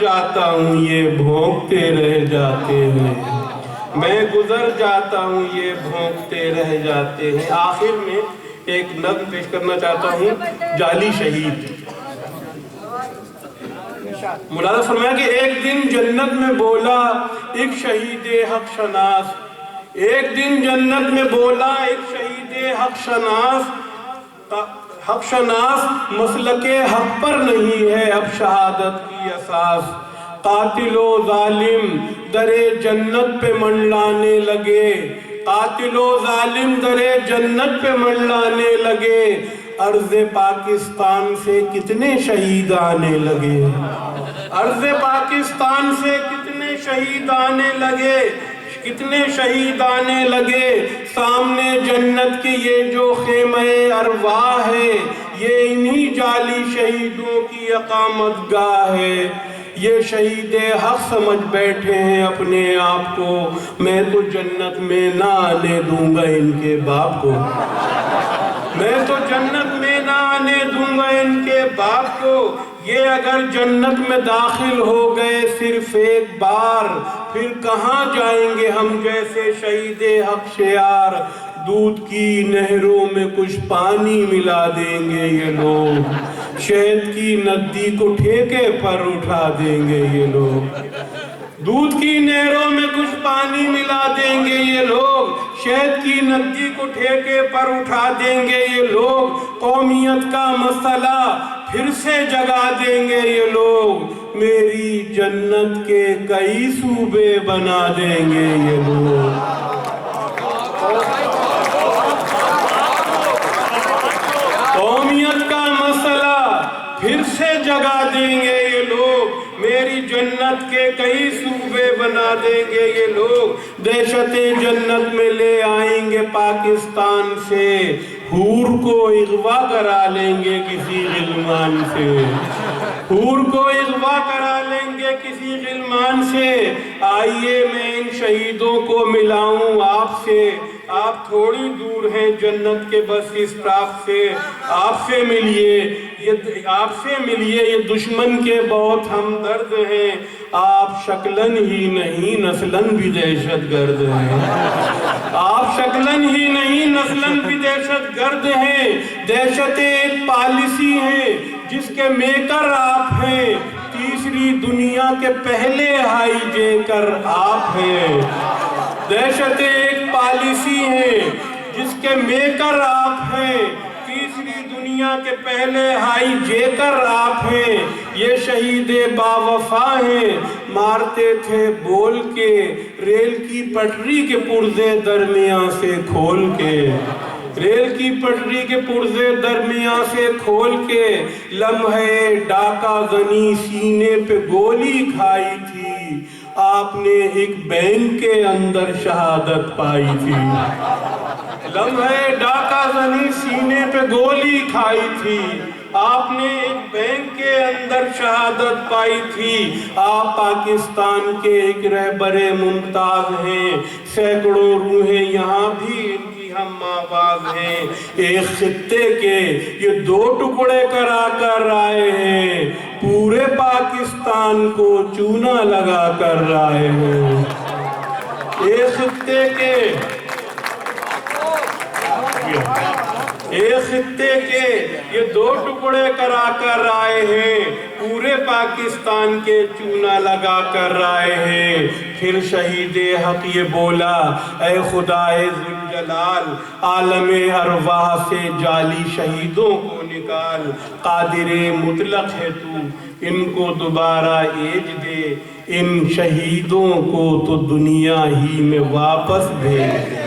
جاتا ہوں یہ بھونکتے رہ جاتے ہیں، میں گزر جاتا ہوں یہ بھونکتے رہ جاتے ہیں۔ آخر میں ایک نظم پیش کرنا چاہتا ہوں، جعلی شہید۔ مولانا فرمایا کہ ایک دن جنت میں بولا ایک شہید حق شناس، ایک دن جنت میں بولا ایک شہید حق شناس، حق شناس مسلک حق پر نہیں ہے اب شہادت کی اساس، قاتل و ظالم در جنت پہ منڈلانے لگے، قاتل و ظالم در جنت پہ منڈلانے لگے، ارض پاکستان سے کتنے شہید آنے لگے، ارض پاکستان سے کتنے شہید آنے لگے، کتنے شہید آنے لگے، سامنے جنت کے یہ جو خیمہ ارواح ہے، یہ انہی جعلی شہیدوں کی اقامت گاہ ہے۔ یہ شہید حق سمجھ بیٹھے ہیں اپنے آپ کو، میں تو جنت میں نہ آنے دوں گا ان کے باپ کو، میں تو جنت میں نہ آنے دوں گا ان کے باپ کو۔ یہ اگر جنت میں داخل ہو گئے صرف ایک بار، پھر کہاں جائیں گے ہم جیسے شہید حق شیار، دودھ کی نہروں میں کچھ پانی ملا دیں گے یہ لوگ، شہد کی ندی کو ٹھیکے پر اٹھا دیں گے یہ لوگ، دودھ کی نہروں میں کچھ پانی ملا دیں گے یہ لوگ، شہد کی ندی کو ٹھیکے پر اٹھا دیں گے یہ لوگ، قومیت کا مسئلہ پھر سے جگا دیں گے یہ لوگ، میری جنت کے کئی صوبے بنا دیں گے یہ لوگ۔ قومیت کا مسئلہ پھر سے جگا دیں گے یہ لوگ، میری جنت کے کئی صوبے بنا دیں گے یہ لوگ، دہشت جنت میں لے آئیں گے پاکستان سے، حور کو اغوا کرا لیں گے کسی غلمان سے، حور کو اغوا کرا لیں گے کسی غلمان سے۔ آئیے میں ان شہیدوں کو ملاؤں آپ سے، آپ تھوڑی دور ہیں جنت کے بس اس اسٹاپ سے، آپ سے ملیے، آپ سے ملیے، یہ دشمن کے بہت ہمدرد ہیں، آپ شکلن ہی نہیں نسلن بھی دہشت گرد ہیں، آپ شکلن ہی نہیں نسلن بھی دہشت گرد ہیں، دہشت ایک پالیسی ہے جس کے میکر آپ ہیں، تیسری دنیا کے پہلے ہائی جیکر آپ ہیں، دہشت ایک پالیسی ہے جس کے میکر آپ ہیں، تیسری دنیا کے پہلے ہائی جیکر آپ ہیں، یہ شہید باوفا ہیں، مارتے تھے بول کے ریل کی پٹری کے پرزے درمیان سے کھول کے، ریل کی پٹری کے پرزے درمیان سے کھول کے، لمحے ڈاکہ زنی سینے پہ گولی کھائی تھی، آپ نے ایک بینک کے اندر شہادت پائی تھی، لمحے ڈاکہ زنی سینے پہ گولی کھائی تھی، آپ نے ایک بینک کے اندر شہادت پائی تھی، آپ پاکستان کے ایک رہبر ممتاز ہیں، سینکڑوں روحیں یہاں بھی ان کی ہم آواز ہیں، ایک خطے کے یہ دو ٹکڑے کرا کر آئے ہیں، پورے پاکستان کو چونا لگا کر آئے ہیں، ایک خطے کے ایک خطے کے یہ دو ٹکڑے کرا کر آئے ہیں، پورے پاکستان کے چونا لگا کر آئے ہیں۔ پھر شہید حق یہ بولا، اے خدائے ذوالجلال، عالم ارواح سے جعلی شہیدوں کو نکال، قادر مطلق ہے تو ان کو دوبارہ ایج دے، ان شہیدوں کو تو دنیا ہی میں واپس بھیج دے۔